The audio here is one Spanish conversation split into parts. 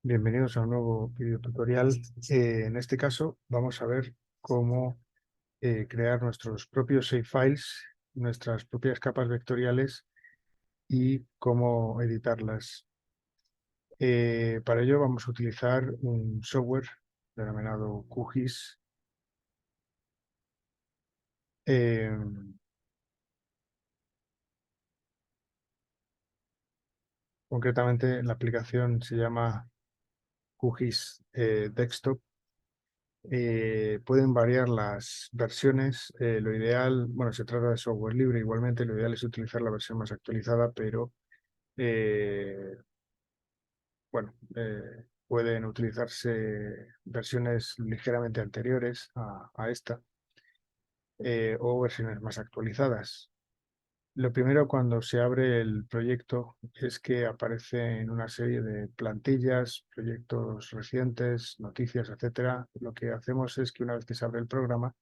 Bienvenidos a un nuevo video tutorial. En este caso vamos a ver cómo crear nuestros propios shapefiles, nuestras propias capas vectoriales y cómo editarlas. Para ello vamos a utilizar un software denominado QGIS. Eh, Concretamente la aplicación se llama QGIS Desktop. Pueden variar las versiones. Lo ideal, bueno, se trata de software libre, igualmente lo ideal es utilizar la versión más actualizada, pero eh, bueno, pueden utilizarse versiones ligeramente anteriores a esta o versiones más actualizadas. Lo primero cuando se abre el proyecto es que aparecen una serie de plantillas, proyectos recientes, noticias, etcétera. Lo que hacemos es que una vez que se abre el programa,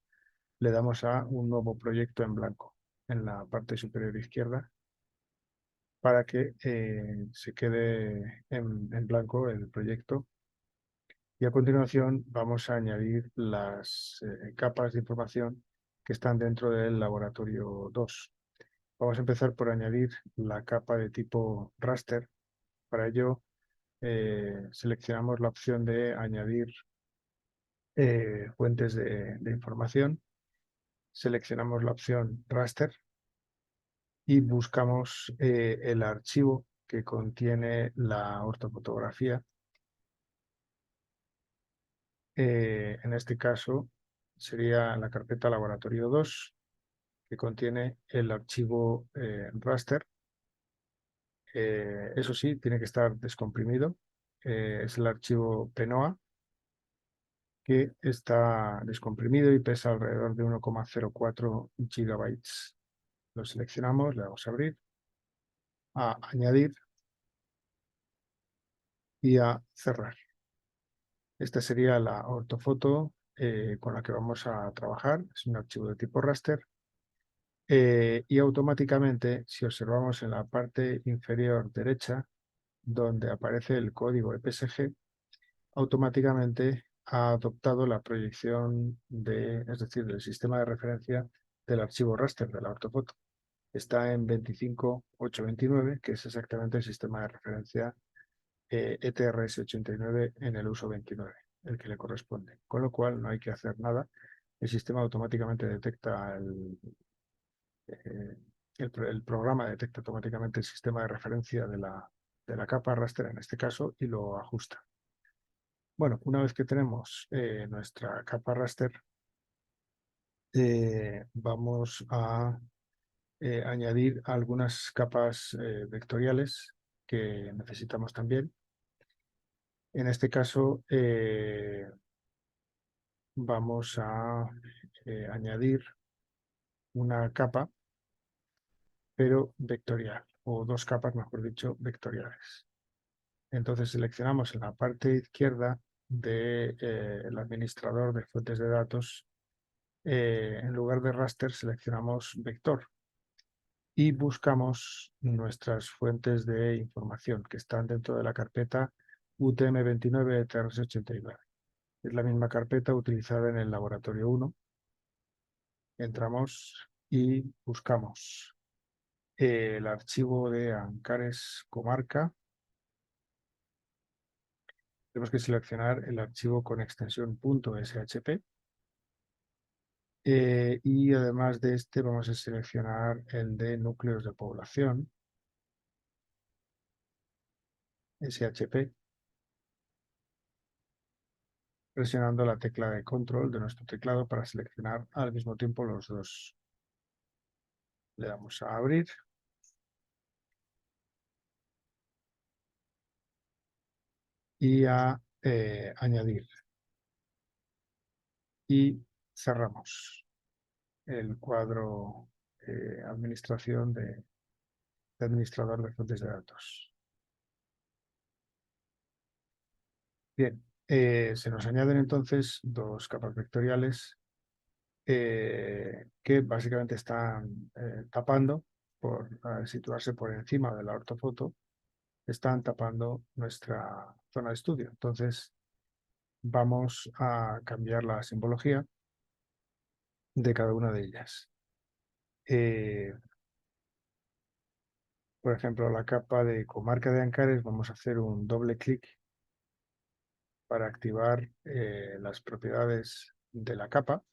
le damos a un nuevo proyecto en blanco en la parte superior izquierda para que se quede en blanco el proyecto. Y a continuación vamos a añadir las capas de información que están dentro del laboratorio 2. Vamos a empezar por añadir la capa de tipo raster. Para ello seleccionamos la opción de añadir fuentes de información. Seleccionamos la opción raster y buscamos el archivo que contiene la ortofotografía. En este caso sería la carpeta laboratorio 2, que contiene el archivo raster. Eso sí, tiene que estar descomprimido. Es el archivo PNOA, que está descomprimido y pesa alrededor de 1,04 gigabytes. Lo seleccionamos, le damos a abrir, a añadir y a cerrar. Esta sería la ortofoto con la que vamos a trabajar. Es un archivo de tipo raster. Y automáticamente, si observamos en la parte inferior derecha, donde aparece el código EPSG, automáticamente ha adoptado la proyección es decir, del sistema de referencia del archivo raster de la ortofoto. Está en 25829, que es exactamente el sistema de referencia ETRS89 en el uso 29, el que le corresponde. Con lo cual no hay que hacer nada. El sistema automáticamente detecta el programa detecta automáticamente el sistema de referencia de la capa raster en este caso y lo ajusta. Bueno, una vez que tenemos nuestra capa raster, vamos a añadir algunas capas vectoriales que necesitamos también. En este caso, vamos a añadir una capa, pero vectorial, o dos capas, mejor dicho, vectoriales. Entonces seleccionamos en la parte izquierda del administrador de fuentes de datos, en lugar de raster, seleccionamos vector y buscamos nuestras fuentes de información que están dentro de la carpeta UTM29 TRS89. Es la misma carpeta utilizada en el laboratorio 1. Entramos y buscamos el archivo de Ancares Comarca. Tenemos que seleccionar el archivo con extensión .shp. Y además de este vamos a seleccionar el de núcleos de población, SHP, presionando la tecla de control de nuestro teclado para seleccionar al mismo tiempo los dos. Le damos a abrir. Y a añadir. Y cerramos el cuadro administración de administrador de fuentes de datos. Bien, se nos añaden entonces dos capas vectoriales que básicamente están tapando, por situarse por encima de la ortofoto, están tapando nuestra zona de estudio. Entonces vamos a cambiar la simbología de cada una de ellas. Por ejemplo, la capa de comarca de Ancares, vamos a hacer un doble clic para activar las propiedades de la capa.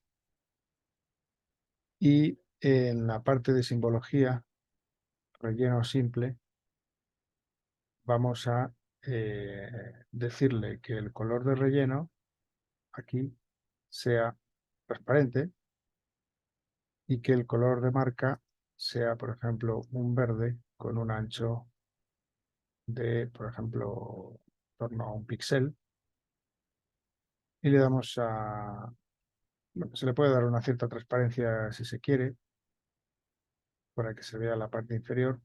Y en la parte de simbología, relleno simple, vamos a decirle que el color de relleno aquí sea transparente y que el color de marca sea, por ejemplo, un verde con un ancho de, por ejemplo, en torno a un píxel. Y le damos a... Bueno, se le puede dar una cierta transparencia si se quiere, para que se vea la parte inferior.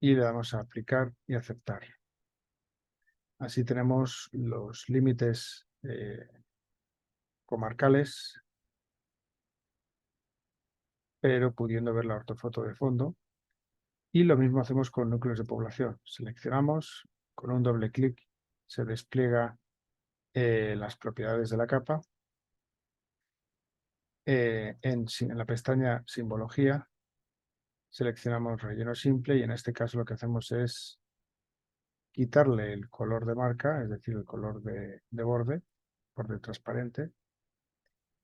Y le damos a aplicar y aceptar. Así tenemos los límites comarcales, pero pudiendo ver la ortofoto de fondo. Y lo mismo hacemos con núcleos de población. Seleccionamos, con un doble clic se despliega las propiedades de la capa. En la pestaña Simbología seleccionamos Relleno Simple y en este caso lo que hacemos es quitarle el color de marca, es decir, el color de borde transparente,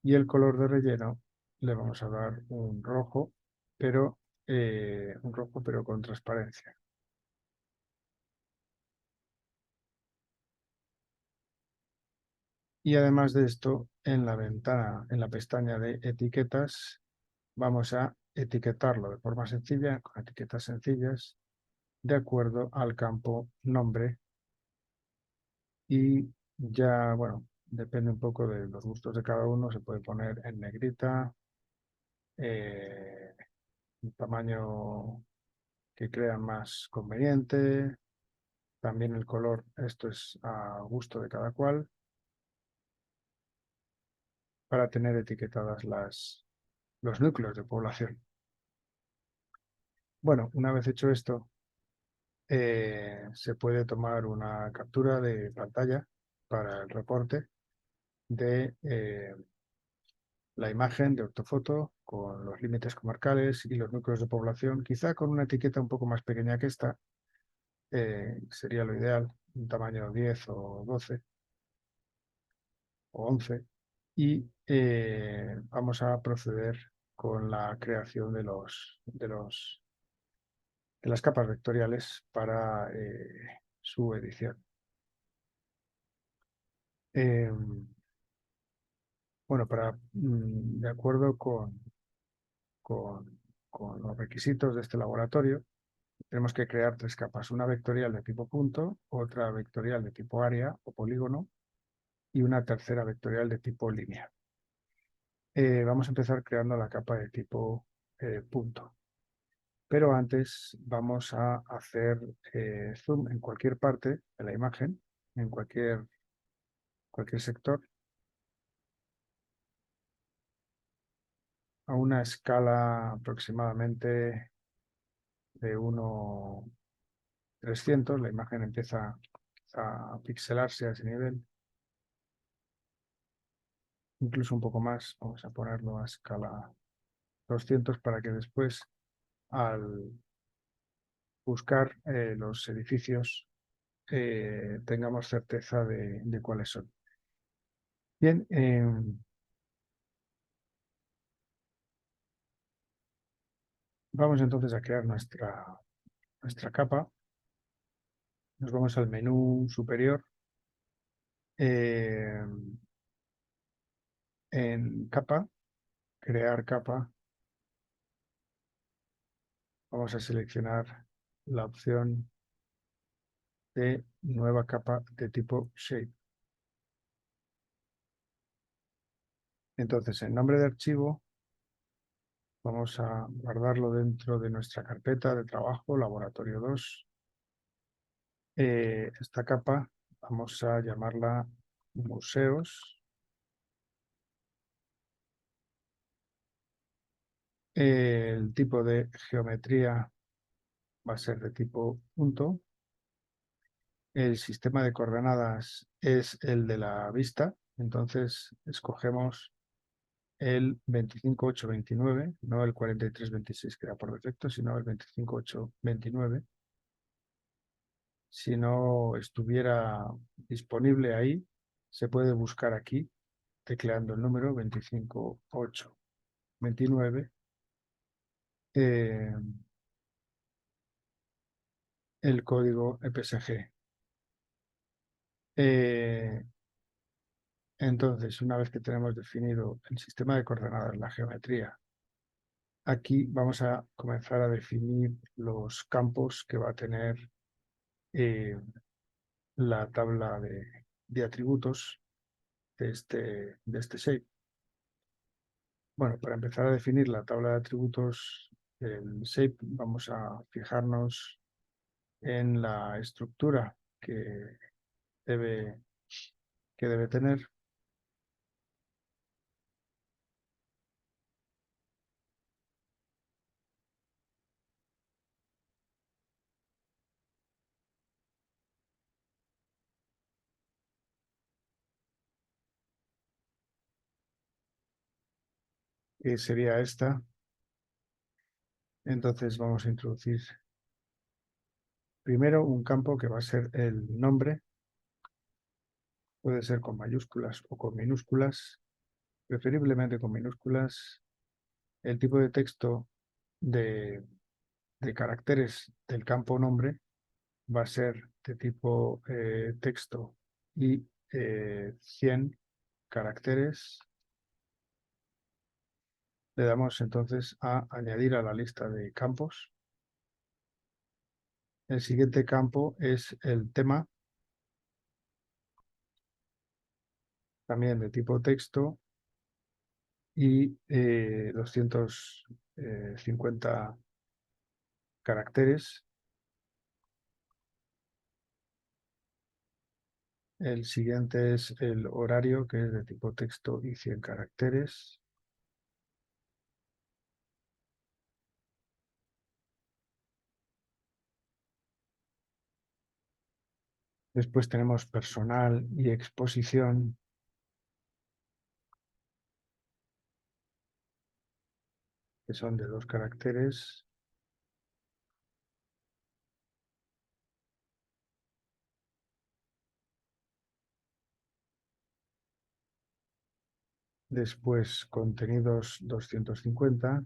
y el color de relleno le vamos a dar un rojo, pero con transparencia. Y además de esto, en la ventana, en la pestaña de etiquetas, vamos a etiquetarlo de forma sencilla, con etiquetas sencillas, de acuerdo al campo nombre. Y ya, bueno, depende un poco de los gustos de cada uno, se puede poner en negrita, un tamaño que crean más conveniente. También el color, esto es a gusto de cada cual, para tener etiquetadas los núcleos de población. Bueno, una vez hecho esto, se puede tomar una captura de pantalla para el reporte de la imagen de ortofoto con los límites comarcales y los núcleos de población, quizá con una etiqueta un poco más pequeña que esta, sería lo ideal, un tamaño 10 o 12 o 11. Y vamos a proceder con la creación de las capas vectoriales para su edición. Bueno, de acuerdo con, con los requisitos de este laboratorio, tenemos que crear 3 capas, una vectorial de tipo punto, otra vectorial de tipo área o polígono y una tercera vectorial de tipo línea. Vamos a empezar creando la capa de tipo punto. Pero antes vamos a hacer zoom en cualquier parte de la imagen, en cualquier sector, a una escala aproximadamente de 1:300. La imagen empieza a pixelarse a ese nivel, incluso un poco más. Vamos a ponerlo a escala 200 para que después, al buscar los edificios, tengamos certeza de cuáles son. Bien, vamos entonces a crear nuestra capa. Nos vamos al menú superior. eh, en capa, crear capa, vamos a seleccionar la opción de nueva capa de tipo Shape. Entonces, en nombre de archivo, vamos a guardarlo dentro de nuestra carpeta de trabajo, laboratorio 2. Esta capa vamos a llamarla museos. El tipo de geometría va a ser de tipo punto. El sistema de coordenadas es el de la vista, entonces escogemos el 25.8.29, no el 43.26 que era por defecto, sino el 25.8.29. Si no estuviera disponible ahí, se puede buscar aquí, tecleando el número 25.8.29, el código EPSG. Entonces, una vez que tenemos definido el sistema de coordenadas, la geometría, aquí vamos a comenzar a definir los campos que va a tener eh, la tabla de atributos de este shape. Bueno, para empezar a definir la tabla de atributos del shape, vamos a fijarnos en la estructura debe, que debe tener. Que sería esta. Entonces vamos a introducir primero un campo que va a ser el nombre. Puede ser con mayúsculas o con minúsculas, preferiblemente con minúsculas. El tipo de texto de, de caracteres del campo nombre va a ser de tipo texto y 100 caracteres. Le damos entonces a añadir a la lista de campos. El siguiente campo es el tema, también de tipo texto y 250 caracteres. El siguiente es el horario, que es de tipo texto y 100 caracteres. Después tenemos personal y exposición, que son de 2 caracteres. Después contenidos 250.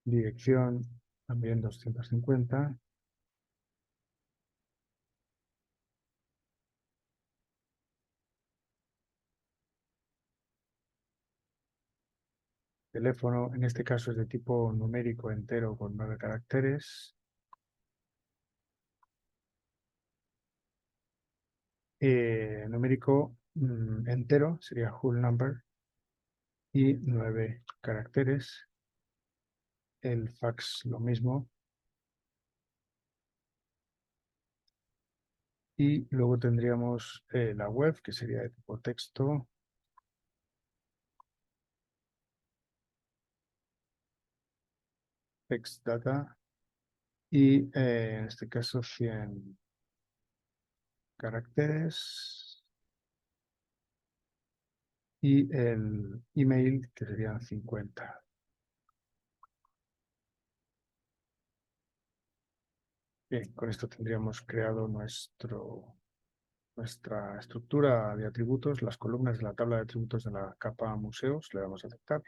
Dirección también 250. Teléfono, en este caso es de tipo numérico entero con 9 caracteres. Numérico entero sería whole number y 9 caracteres. El fax lo mismo. Y luego tendríamos la web, que sería de tipo texto. Text data. Y en este caso 100 caracteres. Y el email, que serían 50. Bien, con esto tendríamos creado nuestra estructura de atributos, las columnas de la tabla de atributos de la capa museos. Le damos a aceptar.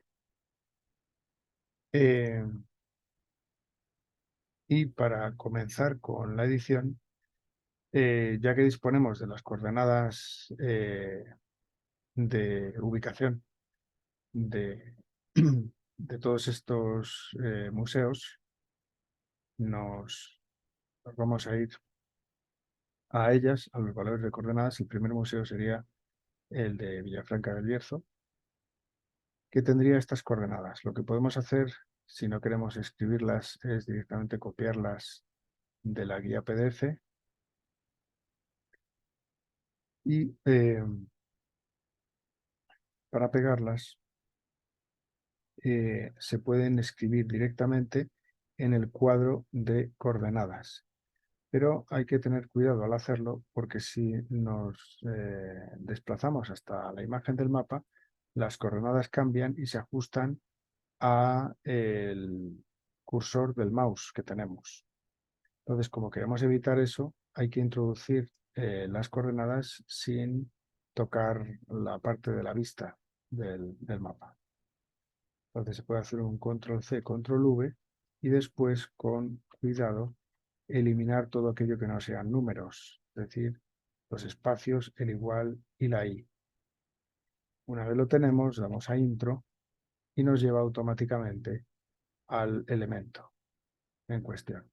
Eh, y para comenzar con la edición, ya que disponemos de las coordenadas de ubicación de, de todos estos museos, nos vamos a ir a ellas, a los valores de coordenadas. El primer museo sería el de Villafranca del Bierzo, que tendría estas coordenadas. Lo que podemos hacer, si no queremos escribirlas, es directamente copiarlas de la guía PDF y para pegarlas se pueden escribir directamente en el cuadro de coordenadas. Pero hay que tener cuidado al hacerlo porque si nos desplazamos hasta la imagen del mapa, las coordenadas cambian y se ajustan a el cursor del mouse que tenemos. Entonces, como queremos evitar eso, hay que introducir las coordenadas sin tocar la parte de la vista del mapa. Entonces se puede hacer un control C, control V y después, con cuidado, eliminar todo aquello que no sean números, es decir, los espacios, el igual y la i. Una vez lo tenemos, damos a intro y nos lleva automáticamente al elemento en cuestión.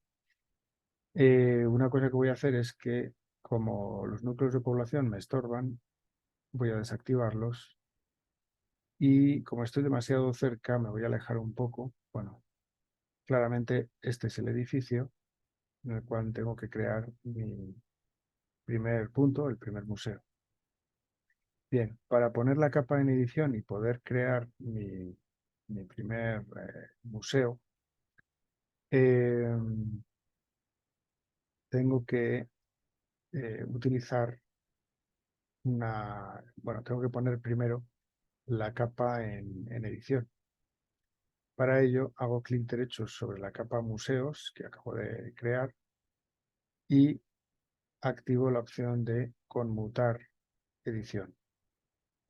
Una cosa que voy a hacer es que, como los núcleos de población me estorban, voy a desactivarlos y como estoy demasiado cerca, me voy a alejar un poco. Bueno, claramente este es el edificio en el cual tengo que crear mi primer punto, el primer museo. Bien, para poner la capa en edición y poder crear mi primer museo, eh, tengo que utilizar tengo que poner primero la capa en edición. Para ello hago clic derecho sobre la capa museos que acabo de crear y activo la opción de conmutar edición.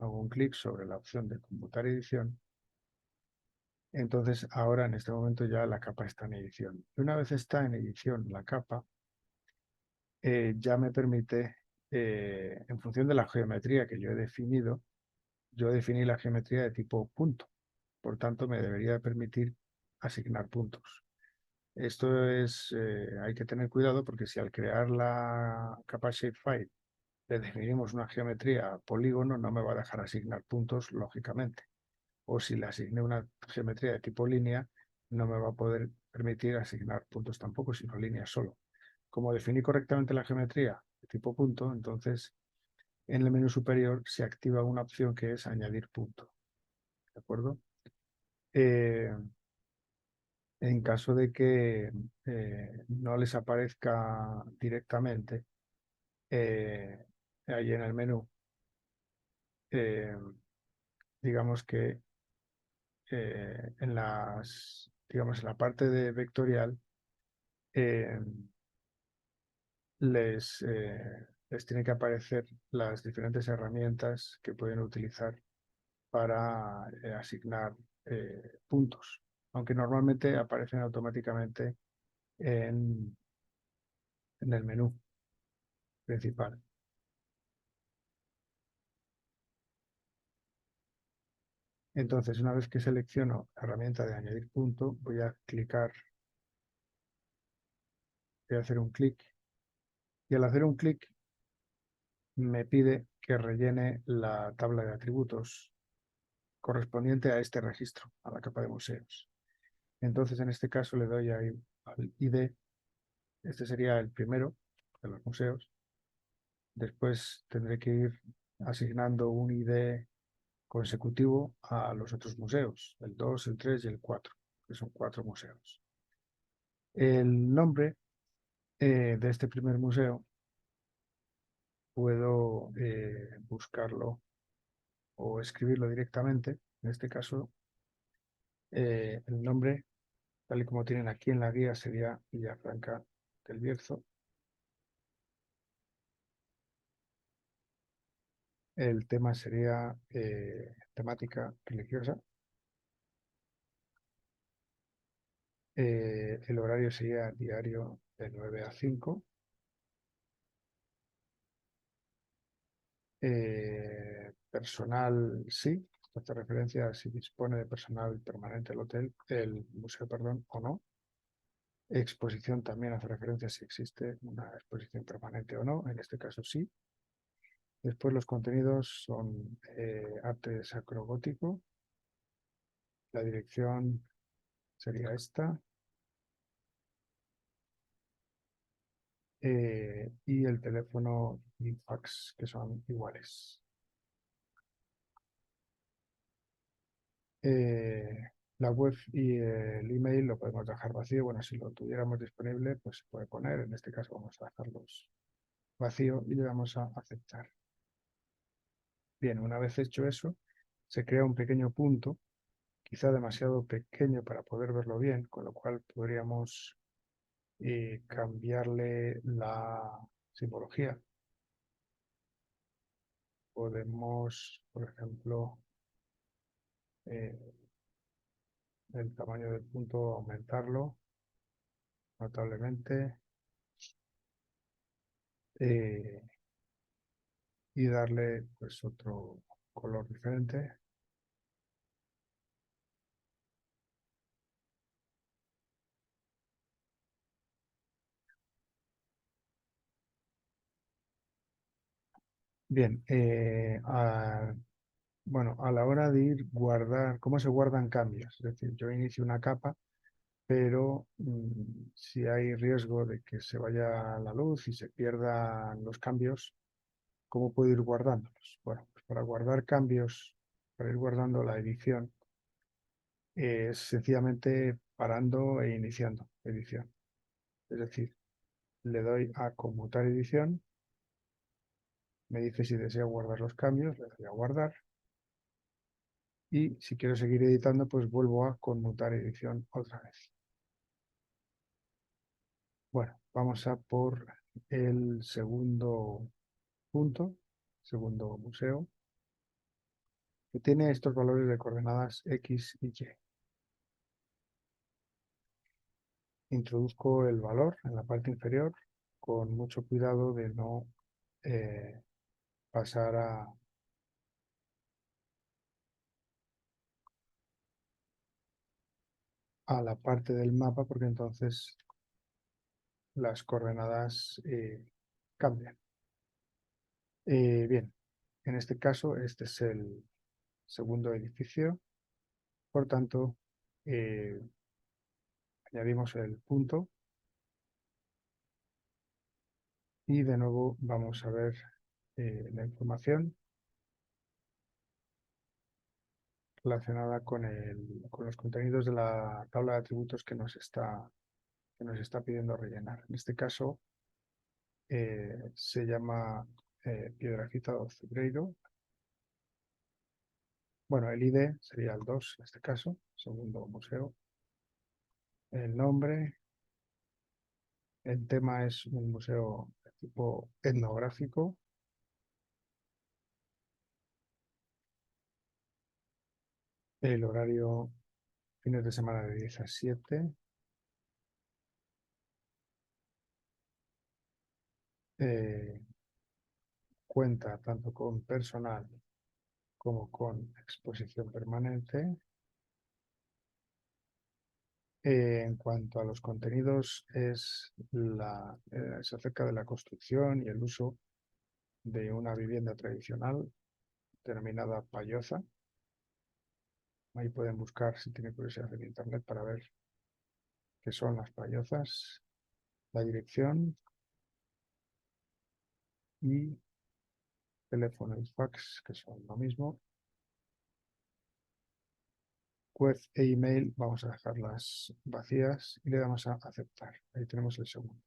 Hago un clic sobre la opción de conmutar edición. Entonces ahora en este momento ya la capa está en edición. Y una vez está en edición la capa, ya me permite, en función de la geometría que yo he definido, yo definí la geometría de tipo punto. Por tanto, me debería permitir asignar puntos. Esto hay que tener cuidado porque si al crear la capa shapefile le definimos una geometría polígono, no me va a dejar asignar puntos, lógicamente. O si le asigné una geometría de tipo línea, no me va a poder permitir asignar puntos tampoco, sino líneas solo. Como definí correctamente la geometría de tipo punto, entonces en el menú superior se activa una opción que es añadir punto. ¿De acuerdo? Eh, en caso de que no les aparezca directamente ahí en el menú, eh, digamos que digamos, en la parte de vectorial eh, les tiene que aparecer las diferentes herramientas que pueden utilizar para asignar puntos, aunque normalmente aparecen automáticamente en, en el menú principal. Entonces, una vez que selecciono la herramienta de añadir punto, voy a hacer un clic y al hacer un clic me pide que rellene la tabla de atributos correspondiente a este registro, a la capa de museos. Entonces, en este caso le doy ahí al ID, este sería el primero de los museos. Después tendré que ir asignando un ID consecutivo a los otros museos, el 2, el 3 y el 4, que son 4 museos. El nombre de este primer museo puedo buscarlo o escribirlo directamente. En este caso, el nombre, tal y como tienen aquí en la guía, sería Villafranca del Bierzo. El tema sería temática religiosa. El horario sería diario de 9 a 5. Personal, sí. Hace referencia a si dispone de personal permanente el museo, perdón, o no. Exposición también hace referencia a si existe una exposición permanente o no. En este caso sí. Después los contenidos son arte sacro-gótico. La dirección sería esta. Y el teléfono y fax, que son iguales. La web y el email lo podemos dejar vacío. Bueno, si lo tuviéramos disponible, pues se puede poner. En este caso vamos a dejarlos vacío y le damos a aceptar. Bien, una vez hecho eso, se crea un pequeño punto, quizá demasiado pequeño para poder verlo bien, con lo cual podríamos cambiarle la simbología. Podemos, por ejemplo, eh, el tamaño del punto aumentarlo notablemente eh, y darle pues otro color diferente. Bien, bueno, a la hora de ir guardar, ¿cómo se guardan cambios? Es decir, yo inicio una capa, pero si hay riesgo de que se vaya la luz y se pierdan los cambios, ¿cómo puedo ir guardándolos? Bueno, pues para guardar cambios, para ir guardando la edición, es sencillamente parando e iniciando edición. Es decir, le doy a conmutar edición, me dice si desea guardar los cambios, le doy a guardar y si quiero seguir editando, pues vuelvo a conmutar edición otra vez. Bueno, vamos a por el segundo punto, segundo museo, que tiene estos valores de coordenadas X y Y. Introduzco el valor en la parte inferior con mucho cuidado de no eh, pasar a la parte del mapa porque entonces las coordenadas cambian. Bien, en este caso este es el segundo edificio, por tanto eh, añadimos el punto y de nuevo vamos a ver la información relacionada con los contenidos de la tabla de atributos que nos está pidiendo rellenar. En este caso se llama Piedrahíta do Cebreiro. Bueno, el ID sería el 2 en este caso, segundo museo. El nombre, el tema es un museo de tipo etnográfico. El horario, fines de semana de 10 a 7. Eh, Cuenta tanto con personal como con exposición permanente. En cuanto a los contenidos, es acerca de la construcción y el uso de una vivienda tradicional denominada payoza. Ahí pueden buscar, si tienen curiosidad, en internet para ver qué son las payozas, la dirección y teléfono y fax, que son lo mismo. Web e email vamos a dejarlas vacías y le damos a aceptar. Ahí tenemos el segundo.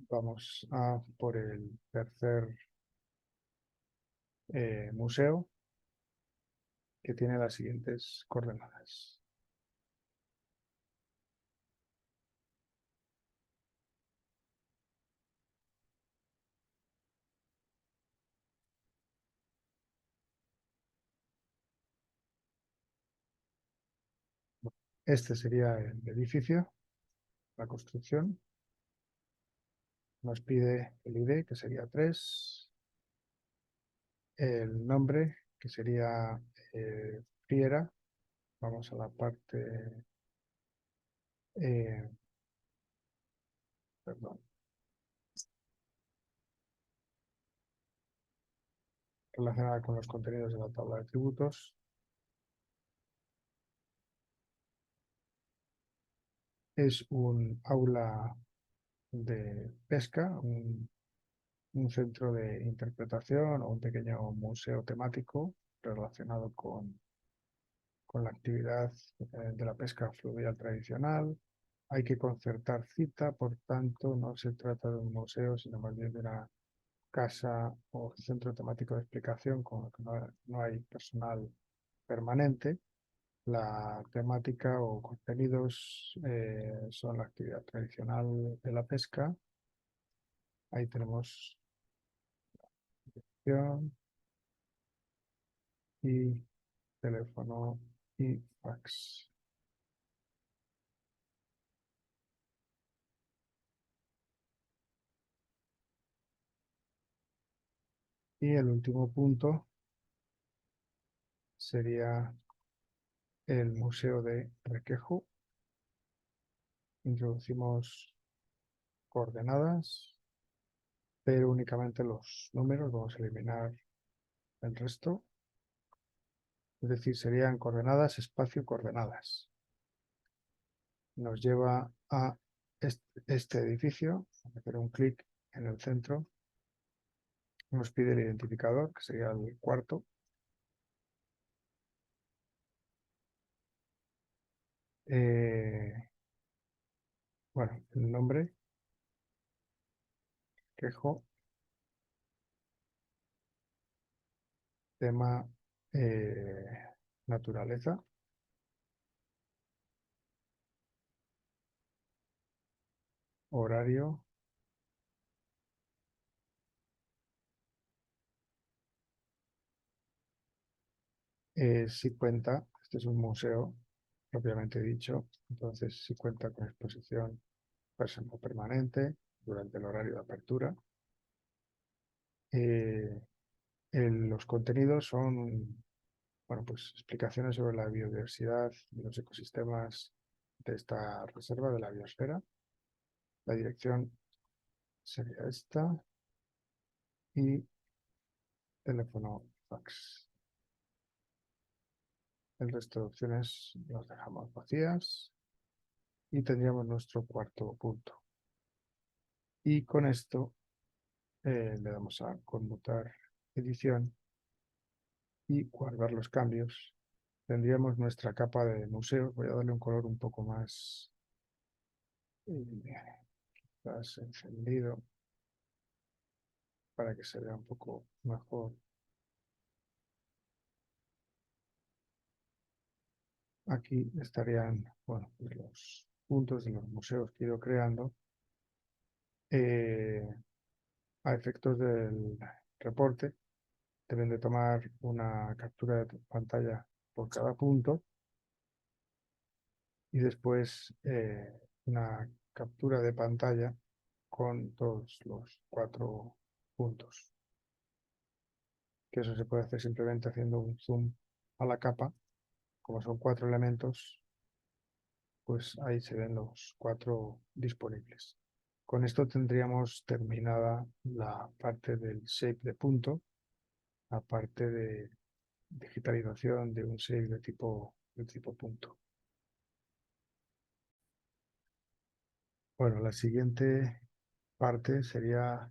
Vamos a por el tercer museo, que tiene las siguientes coordenadas. Este sería el edificio, la construcción. Nos pide el ID, que sería 3, el nombre, que sería Friera. Vamos a la parte, eh, perdón, relacionada con los contenidos de la tabla de atributos. Es un aula de pesca, un centro de interpretación o un pequeño museo temático relacionado con con la actividad de la pesca fluvial tradicional. Hay que concertar cita, por tanto, no se trata de un museo, sino más bien de una casa o centro temático de explicación, con lo que no hay personal permanente. La temática o contenidos son la actividad tradicional de la pesca. Ahí tenemos dirección y teléfono y fax. Y el último punto sería el Museo de Requejo. Introducimos coordenadas, pero únicamente los números. Vamos a eliminar el resto. Es decir, serían coordenadas, espacio, coordenadas. Nos lleva a este edificio. Vamos a hacer un clic en el centro. Nos pide el identificador, que sería el cuarto. Bueno, el nombre, quejo, tema, naturaleza, horario, si cuenta, este es un museo propiamente dicho, entonces si cuenta con exposición personal permanente durante el horario de apertura. Eh, los contenidos son, bueno, pues explicaciones sobre la biodiversidad y los ecosistemas de esta reserva de la biosfera. La dirección sería esta y teléfono fax. El resto de opciones las dejamos vacías y tendríamos nuestro cuarto punto. Y con esto le damos a conmutar edición y guardar los cambios. Tendríamos nuestra capa de museo. Voy a darle un color un poco más, más encendido para que se vea un poco mejor. Aquí estarían, bueno, pues los puntos de los museos que he ido creando eh, a efectos del reporte. Deben de tomar una captura de pantalla por cada punto y después una captura de pantalla con todos los 4 puntos. Que eso se puede hacer simplemente haciendo un zoom a la capa. Como son 4 elementos, pues ahí se ven los 4 disponibles. Con esto tendríamos terminada la parte del shape de punto, la parte de digitalización de un shape de tipo punto. Bueno, la siguiente parte sería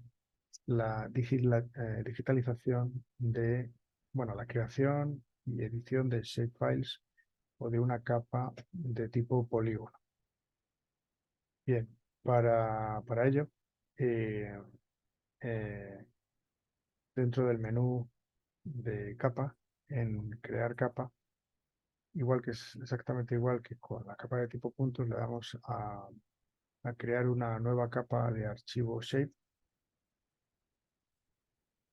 la digitalización de, bueno, la creación y edición de shapefiles o de una capa de tipo polígono. Bien, para ello, eh, eh, dentro del menú de capa, en crear capa, igual que es exactamente igual que con la capa de tipo puntos, le damos a crear una nueva capa de archivo shape.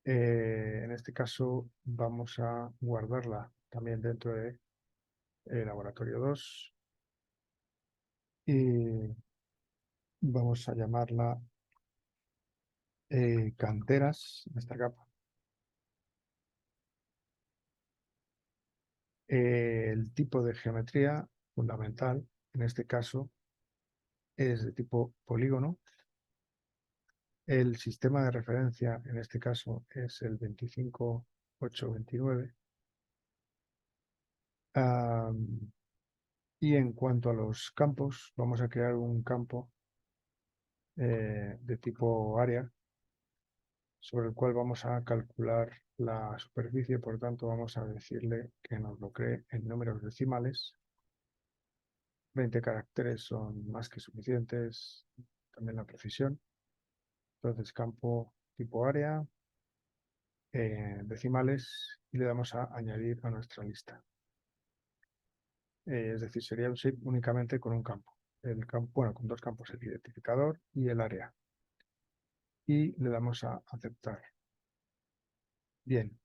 En este caso vamos a guardarla también dentro de laboratorio 2 y vamos a llamarla canteras, esta capa. El tipo de geometría fundamental, en este caso, es de tipo polígono. El sistema de referencia, en este caso, es el 25829. Y en cuanto a los campos, vamos a crear un campo de tipo área, sobre el cual vamos a calcular la superficie, por tanto vamos a decirle que nos lo cree en números decimales. 20 caracteres son más que suficientes, también la precisión. Entonces campo tipo área, decimales, y le damos a añadir a nuestra lista. Es decir, sería un shape únicamente con un campo. El campo, bueno, con dos campos, el identificador y el área. Y le damos a aceptar. Bien,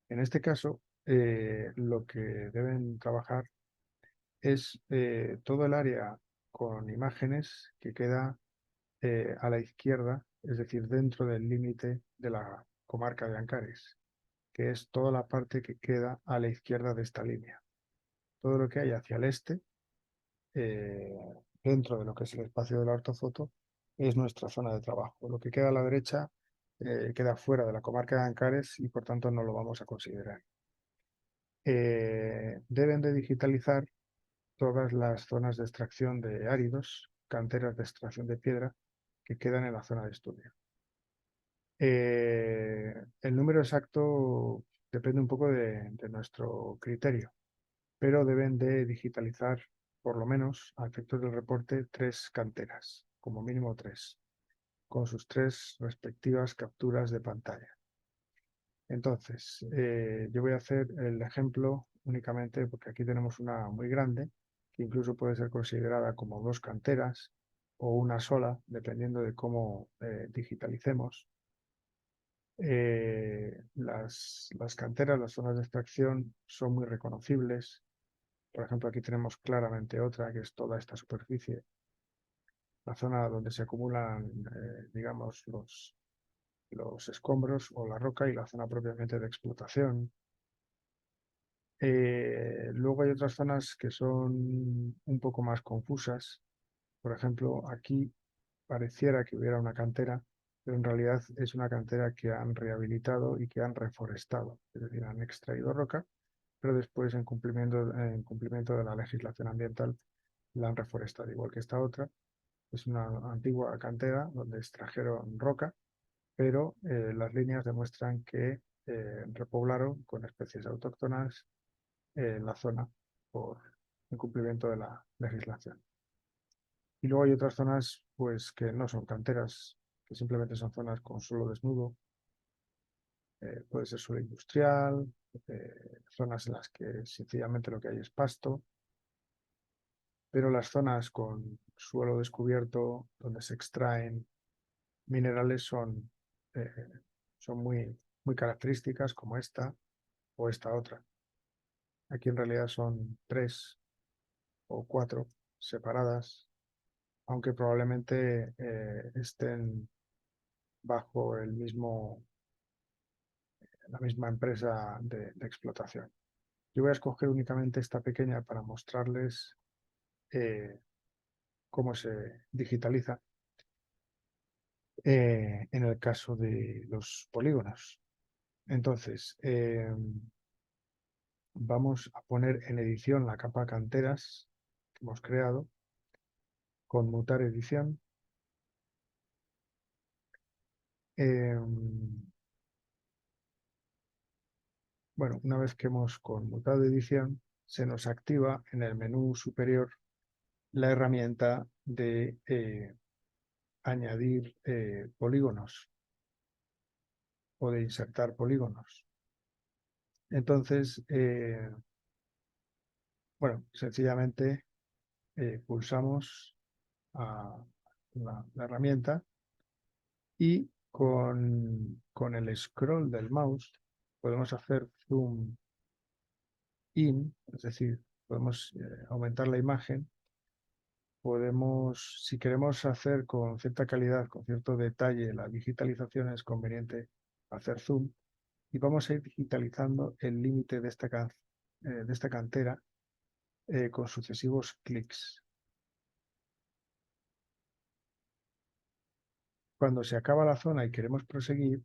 en este caso, lo que deben trabajar es todo el área con imágenes que queda a la izquierda, es decir, dentro del límite de la comarca de Ancares, que es toda la parte que queda a la izquierda de esta línea. Todo lo que hay hacia el este, eh, dentro de lo que es el espacio de la ortofoto, es nuestra zona de trabajo. Lo que queda a la derecha queda fuera de la comarca de Ancares y por tanto no lo vamos a considerar. Deben de digitalizar todas las zonas de extracción de áridos, canteras de extracción de piedra que quedan en la zona de estudio. El número exacto depende un poco de nuestro criterio, pero deben de digitalizar por lo menos a efectos del reporte 3 canteras, como mínimo 3, con sus 3 respectivas capturas de pantalla. Entonces, yo voy a hacer el ejemplo únicamente porque aquí tenemos una muy grande, que incluso puede ser considerada como 2 canteras o una sola, dependiendo de cómo digitalicemos. Las canteras, las zonas de extracción son muy reconocibles. Por ejemplo, aquí tenemos claramente otra, que es toda esta superficie, la zona donde se acumulan, digamos, los escombros o la roca y la zona propiamente de explotación. Luego hay otras zonas que son un poco más confusas. Por ejemplo, aquí pareciera que hubiera una cantera, pero en realidad es una cantera que han rehabilitado y que han reforestado. Es decir, han extraído roca, pero después, en cumplimiento de la legislación ambiental, la han reforestado. Igual que esta otra, es una antigua cantera donde extrajeron roca, pero las líneas demuestran que repoblaron con especies autóctonas en la zona por incumplimiento de la legislación. Y luego hay otras zonas pues, que no son canteras, que simplemente son zonas con suelo desnudo. Puede ser suelo industrial, zonas en las que sencillamente lo que hay es pasto, pero las zonas con suelo descubierto, donde se extraen minerales, eh, son muy características, como esta o esta otra. Aquí en realidad son 3 o 4 separadas, aunque probablemente estén bajo la misma empresa de explotación. Yo voy a escoger únicamente esta pequeña para mostrarles cómo se digitaliza en el caso de los polígonos. Entonces, vamos a poner en edición la capa canteras que hemos creado, conmutar edición. Bueno, una vez que hemos conmutado edición, se nos activa en el menú superior la herramienta de añadir polígonos o de insertar polígonos. Entonces, bueno, sencillamente pulsamos a la herramienta y con el scroll del mouse podemos hacer zoom in, es decir, podemos aumentar la imagen. Podemos, si queremos hacer con cierta calidad, con cierto detalle, la digitalización, es conveniente hacer zoom y vamos a ir digitalizando el límite de esta cantera con sucesivos clics. Cuando se acaba la zona y queremos proseguir,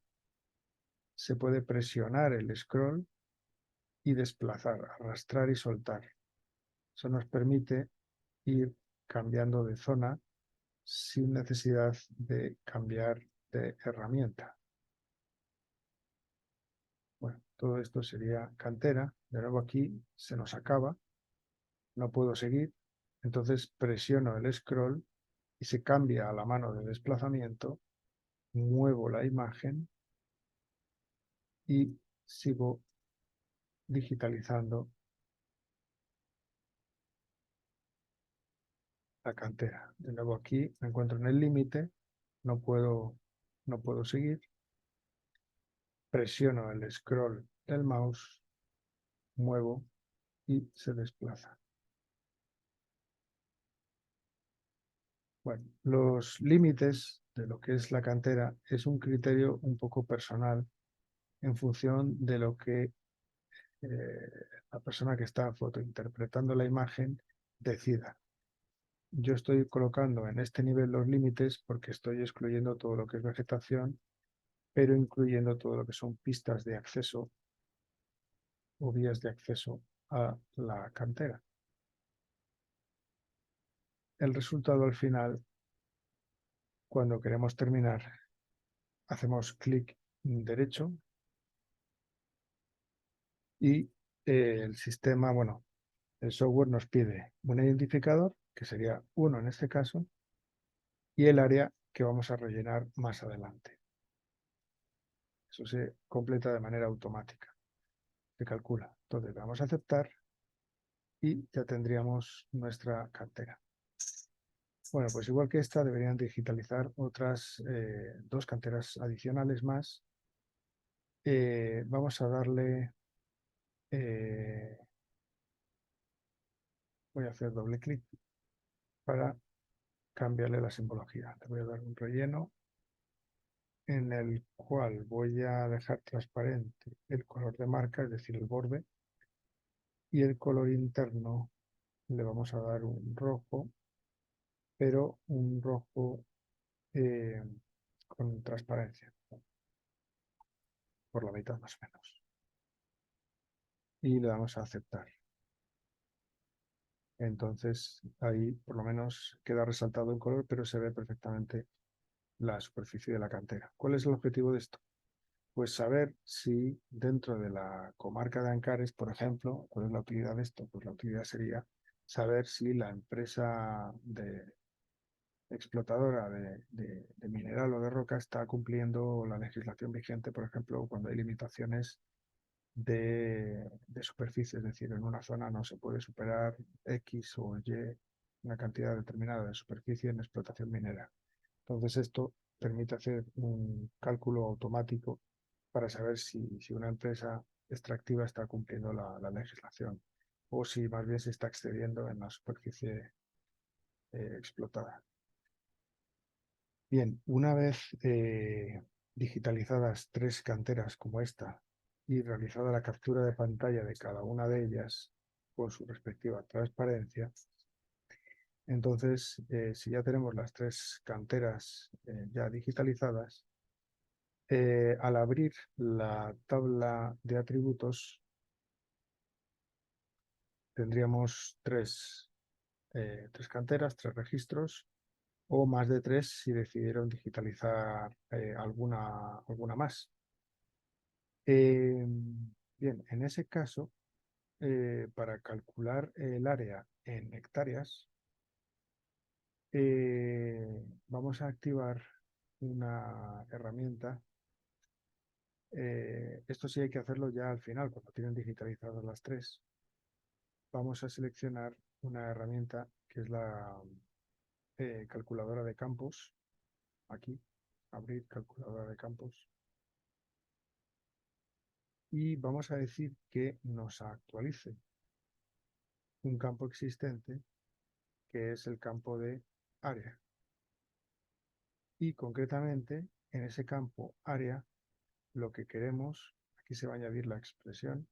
se puede presionar el scroll y desplazar, arrastrar y soltar. Eso nos permite ir cambiando de zona sin necesidad de cambiar de herramienta. Bueno, todo esto sería cantera. De nuevo aquí se nos acaba, no puedo seguir, entonces presiono el scroll y se cambia a la mano de desplazamiento, muevo la imagen y sigo digitalizando la cantera. De nuevo aquí me encuentro en el límite, no puedo seguir, presiono el scroll del mouse, muevo y se desplaza. Bueno, los límites de lo que es la cantera es un criterio un poco personal en función de lo que la persona que está fotointerpretando la imagen decida. Yo estoy colocando en este nivel los límites porque estoy excluyendo todo lo que es vegetación, pero incluyendo todo lo que son pistas de acceso o vías de acceso a la cantera. El resultado al final, cuando queremos terminar, hacemos clic derecho y el sistema, bueno, el software nos pide un identificador, que sería 1 en este caso, y el área que vamos a rellenar más adelante. Eso se completa de manera automática, se calcula. Entonces vamos a aceptar y ya tendríamos nuestra cartera. Bueno, pues igual que esta, deberían digitalizar otras 2 canteras adicionales más. Vamos a darle, voy a hacer doble clic para cambiarle la simbología. Le voy a dar un relleno en el cual voy a dejar transparente el color de marca, es decir, el borde, y el color interno le vamos a dar un rojo, pero un rojo eh, con transparencia, por la mitad más o menos. Y le damos a aceptar. Entonces ahí por lo menos queda resaltado el color, pero se ve perfectamente la superficie de la cantera. ¿Cuál es el objetivo de esto? Pues saber si dentro de la comarca de Ancares, por ejemplo, ¿cuál es la utilidad de esto? Pues la utilidad sería saber si la empresa explotadora de mineral o de roca está cumpliendo la legislación vigente, por ejemplo, cuando hay limitaciones de superficie, es decir, en una zona no se puede superar X o Y, una cantidad determinada de superficie en explotación minera. Entonces esto permite hacer un cálculo automático para saber si una empresa extractiva está cumpliendo la legislación o si más bien se está excediendo en la superficie explotada. Bien, una vez digitalizadas 3 canteras como esta y realizada la captura de pantalla de cada una de ellas con su respectiva transparencia, entonces si ya tenemos las 3 canteras ya digitalizadas, al abrir la tabla de atributos tendríamos 3 canteras, 3 registros o más de 3 si decidieron digitalizar alguna más. Bien, en ese caso, para calcular el área en hectáreas, vamos a activar una herramienta. Esto sí hay que hacerlo ya al final, cuando tienen digitalizadas las 3. Vamos a seleccionar una herramienta que es la calculadora de campos. Aquí, abrir calculadora de campos. Y vamos a decir que nos actualice un campo existente, que es el campo de área. Y concretamente, en ese campo área, lo que queremos, aquí se va a añadir la expresión,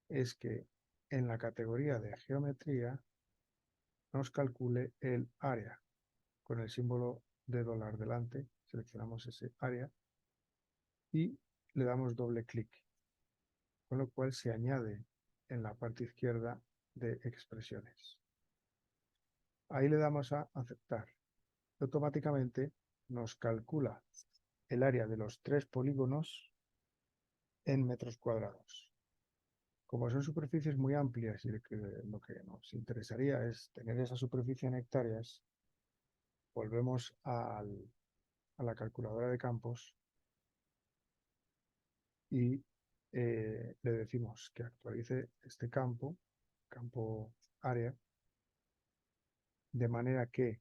es que en la categoría de geometría nos calcule el área. Con el símbolo de dólar delante, seleccionamos ese área y le damos doble clic, con lo cual se añade en la parte izquierda de expresiones. Ahí le damos a aceptar. Automáticamente nos calcula el área de los 3 polígonos en metros cuadrados. Como son superficies muy amplias y lo que nos interesaría es tener esa superficie en hectáreas, volvemos a la calculadora de campos y le decimos que actualice este campo área, de manera que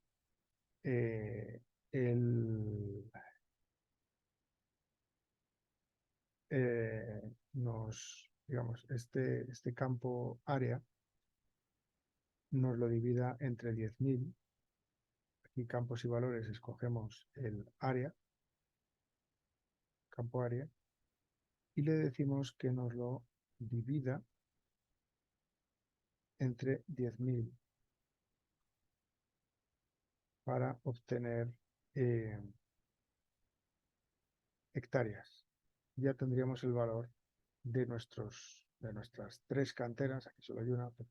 eh, el, digamos, este campo área nos lo divida entre 10.000. Aquí campos y valores escogemos el área, campo área, y le decimos que nos lo divida entre 10.000 para obtener eh, hectáreas. Ya tendríamos el valor de nuestras tres canteras, aquí solo hay una, pero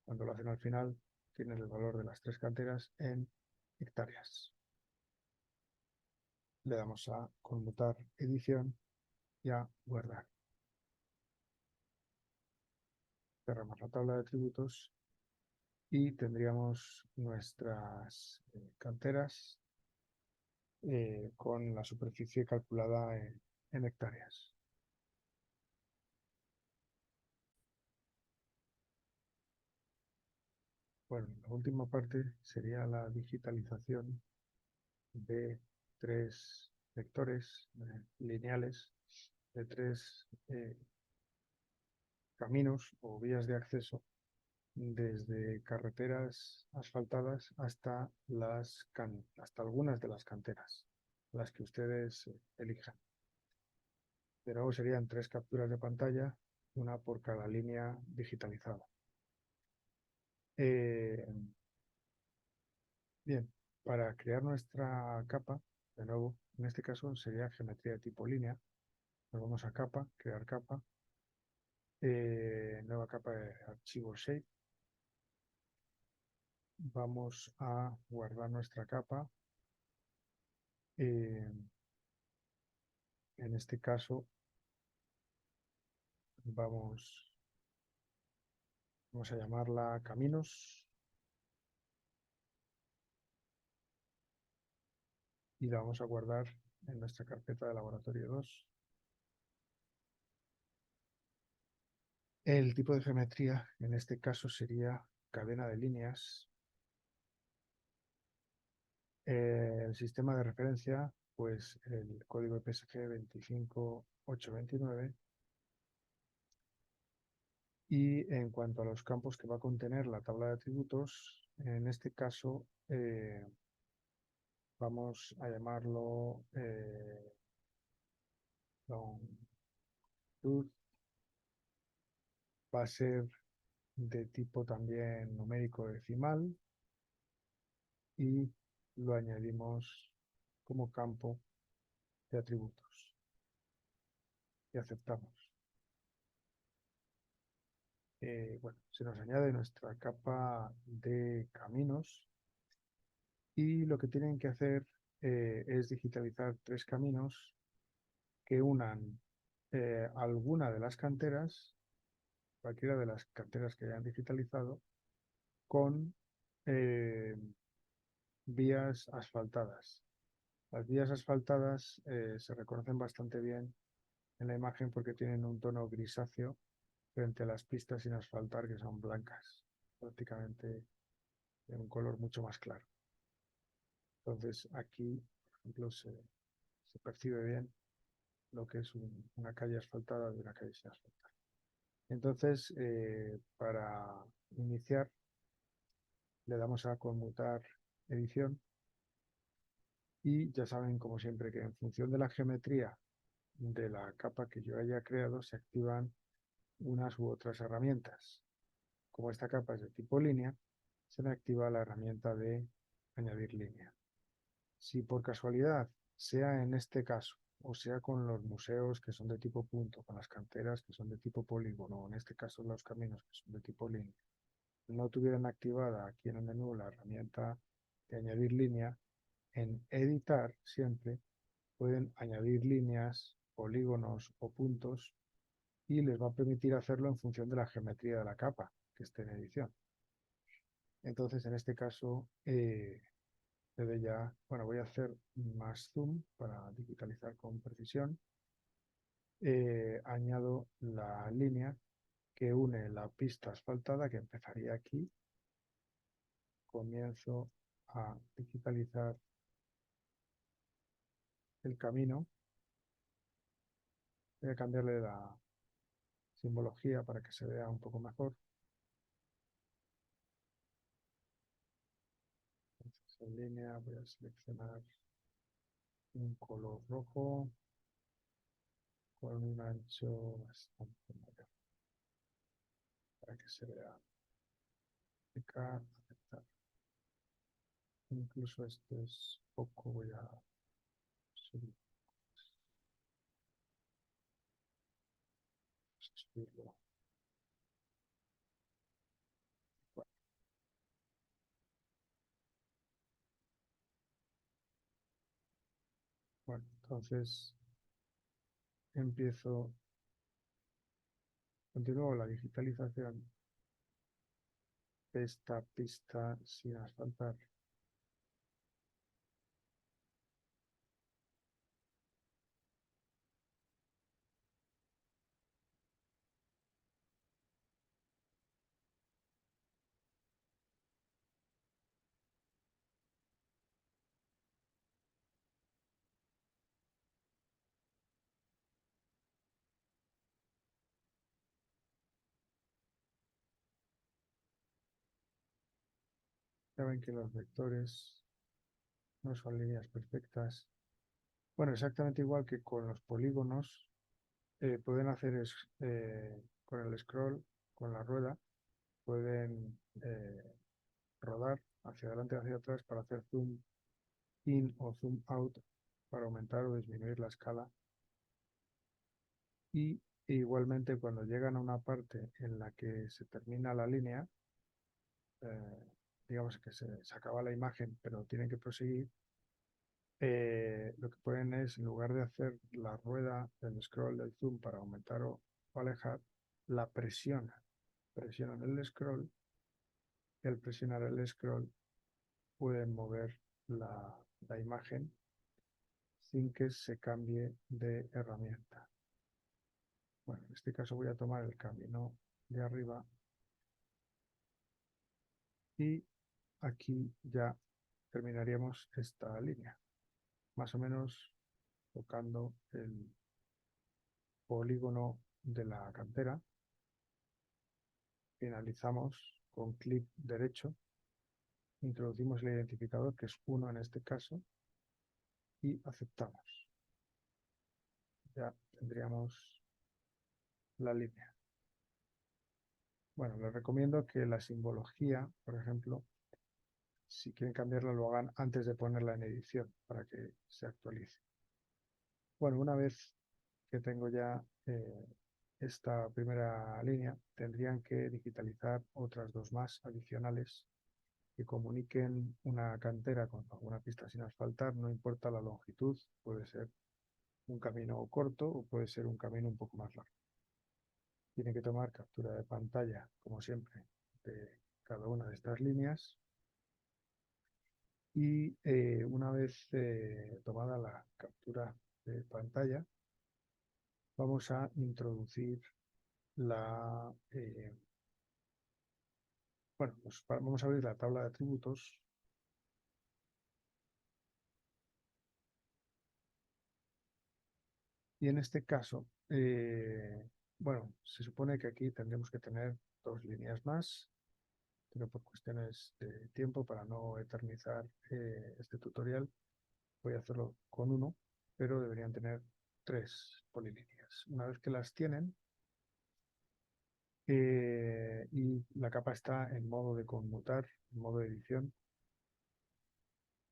cuando lo hacen al final, tienen el valor de las tres canteras en hectáreas. Le damos a conmutar edición y a guardar. Cerramos la tabla de atributos y tendríamos nuestras canteras con la superficie calculada en hectáreas. Bueno, la última parte sería la digitalización de tres vectores lineales, de tres caminos o vías de acceso, desde carreteras asfaltadas hasta algunas de las canteras, las que ustedes elijan. De nuevo serían tres capturas de pantalla, una por cada línea digitalizada. Bien, para crear nuestra capa, de nuevo, en este caso sería geometría de tipo línea. Nos vamos a capa, crear capa, nueva capa de archivo shape. Vamos a guardar nuestra capa. En este caso vamos a llamarla caminos y la vamos a guardar en nuestra carpeta de laboratorio 2. El tipo de geometría en este caso sería cadena de líneas. El sistema de referencia, pues el código PSG 25829. Y en cuanto a los campos que va a contener la tabla de atributos, en este caso vamos a llamarlo longitud. Va a ser de tipo también numérico decimal y lo añadimos como campo de atributos y aceptamos. Bueno, se nos añade nuestra capa de caminos y lo que tienen que hacer es digitalizar tres caminos que unan alguna de las canteras, cualquiera de las canteras que hayan digitalizado, con eh, vías asfaltadas. Las vías asfaltadas se reconocen bastante bien en la imagen porque tienen un tono grisáceo frente a las pistas sin asfaltar que son blancas, prácticamente de un color mucho más claro. Entonces aquí, por ejemplo, se percibe bien lo que es una calle asfaltada de una calle sin asfaltar. Entonces, para iniciar, le damos a conmutar edición y ya saben, como siempre, que en función de la geometría de la capa que yo haya creado, se activan unas u otras herramientas. Como esta capa es de tipo línea, se me activa la herramienta de añadir línea. Si por casualidad, sea en este caso, o sea con los museos que son de tipo punto, con las canteras que son de tipo polígono, o en este caso los caminos que son de tipo línea, no tuvieran activada aquí en el menú la herramienta de añadir línea, en editar siempre pueden añadir líneas, polígonos o puntos y les va a permitir hacerlo en función de la geometría de la capa que esté en edición. Entonces, en este caso, debe ya, bueno, voy a hacer más zoom para digitalizar con precisión. Añado la línea que une la pista asfaltada, que empezaría aquí. Comienzo a digitalizar el camino. Voy a cambiarle la simbología para que se vea un poco mejor. Entonces, en línea voy a seleccionar un color rojo con un ancho bastante mayor para que se vea. Aplicar, aceptar. Incluso este es poco, voy a subir, subirlo. Bueno, bueno, entonces empiezo, continúo la digitalización de esta pista sin asfaltar. Ya ven que los vectores no son líneas perfectas. Bueno, exactamente igual que con los polígonos, pueden hacer con el scroll, con la rueda, pueden rodar hacia adelante y hacia atrás para hacer zoom in o zoom out, para aumentar o disminuir la escala. Y igualmente cuando llegan a una parte en la que se termina la línea, digamos que se acaba la imagen, pero tienen que proseguir, lo que pueden es, en lugar de hacer la rueda del scroll del zoom para aumentar o alejar, la presionan el scroll, y al presionar el scroll pueden mover la imagen sin que se cambie de herramienta. Bueno, en este caso voy a tomar el camino de arriba y aquí ya terminaríamos esta línea, más o menos tocando el polígono de la cantera. Finalizamos con clic derecho, introducimos el identificador, que es 1 en este caso, y aceptamos. Ya tendríamos la línea. Bueno, les recomiendo que la simbología, por ejemplo, si quieren cambiarla, lo hagan antes de ponerla en edición para que se actualice. Bueno, una vez que tengo ya esta primera línea, tendrían que digitalizar otras dos más adicionales que comuniquen una cantera con alguna pista sin asfaltar, no importa la longitud, puede ser un camino corto o puede ser un camino un poco más largo. Tiene que tomar captura de pantalla, como siempre, de cada una de estas líneas y una vez tomada la captura de pantalla, vamos a introducir bueno, pues vamos a abrir la tabla de atributos y en este caso, bueno, se supone que aquí tendremos que tener dos líneas más, pero por cuestiones de tiempo, para no eternizar este tutorial, voy a hacerlo con uno, pero deberían tener tres polilíneas. Una vez que las tienen, y la capa está en modo de conmutar, en modo de edición,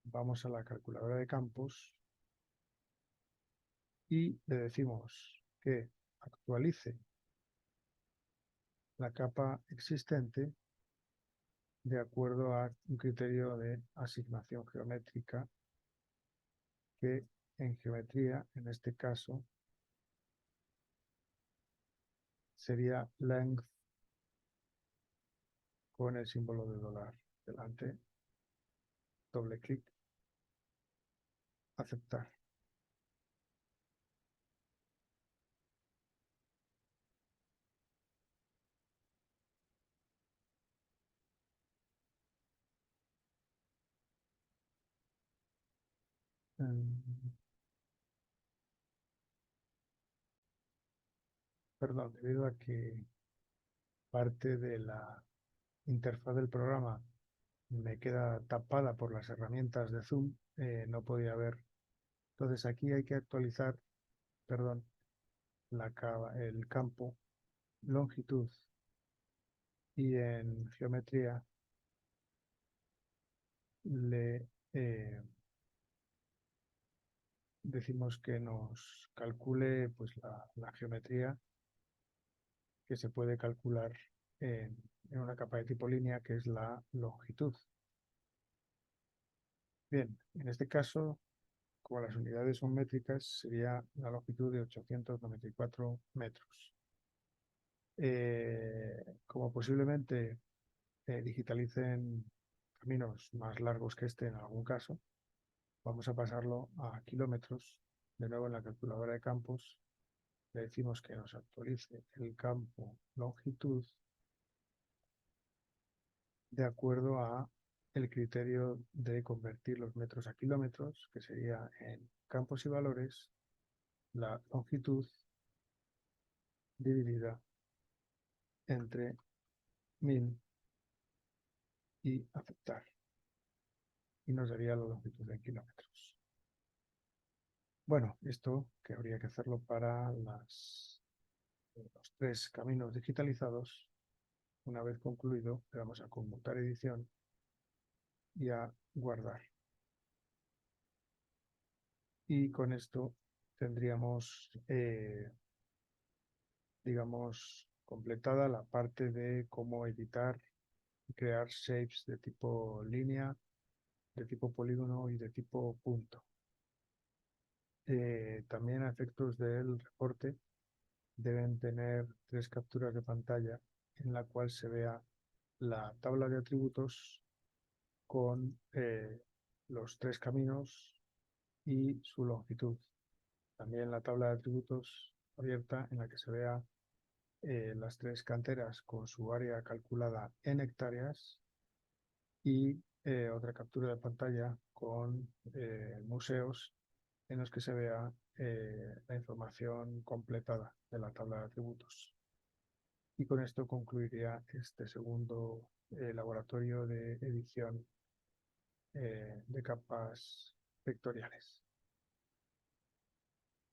vamos a la calculadora de campos y le decimos que actualice la capa existente de acuerdo a un criterio de asignación geométrica que en geometría, en este caso, sería length con el símbolo de dólar delante, doble clic, aceptar. Mm, Perdón, debido a que parte de la interfaz del programa me queda tapada por las herramientas de Zoom, no podía ver. Entonces aquí hay que actualizar, perdón, el campo longitud y en geometría le decimos que nos calcule pues la geometría que se puede calcular en una capa de tipo línea, que es la longitud. Bien, en este caso, como las unidades son métricas, sería la longitud de 894 metros. Como posiblemente digitalicen caminos más largos que este en algún caso, vamos a pasarlo a kilómetros. De nuevo en la calculadora de campos le decimos que nos actualice el campo longitud de acuerdo a el criterio de convertir los metros a kilómetros, que sería en campos y valores, la longitud dividida entre 1000 y aceptar. Y nos daría la longitud en kilómetros. Bueno, esto que habría que hacerlo para los 3 caminos digitalizados. Una vez concluido, le damos a conmutar edición y a guardar. Y con esto tendríamos, digamos, completada la parte de cómo editar y crear shapes de tipo línea, de tipo polígono y de tipo punto. También a efectos del reporte deben tener 3 capturas de pantalla en la cual se vea la tabla de atributos con los 3 caminos y su longitud. También la tabla de atributos abierta en la que se vea las 3 canteras con su área calculada en hectáreas y otra captura de pantalla con museos en los que se vea la información completada de la tabla de atributos. Y con esto concluiría este segundo laboratorio de edición de capas vectoriales.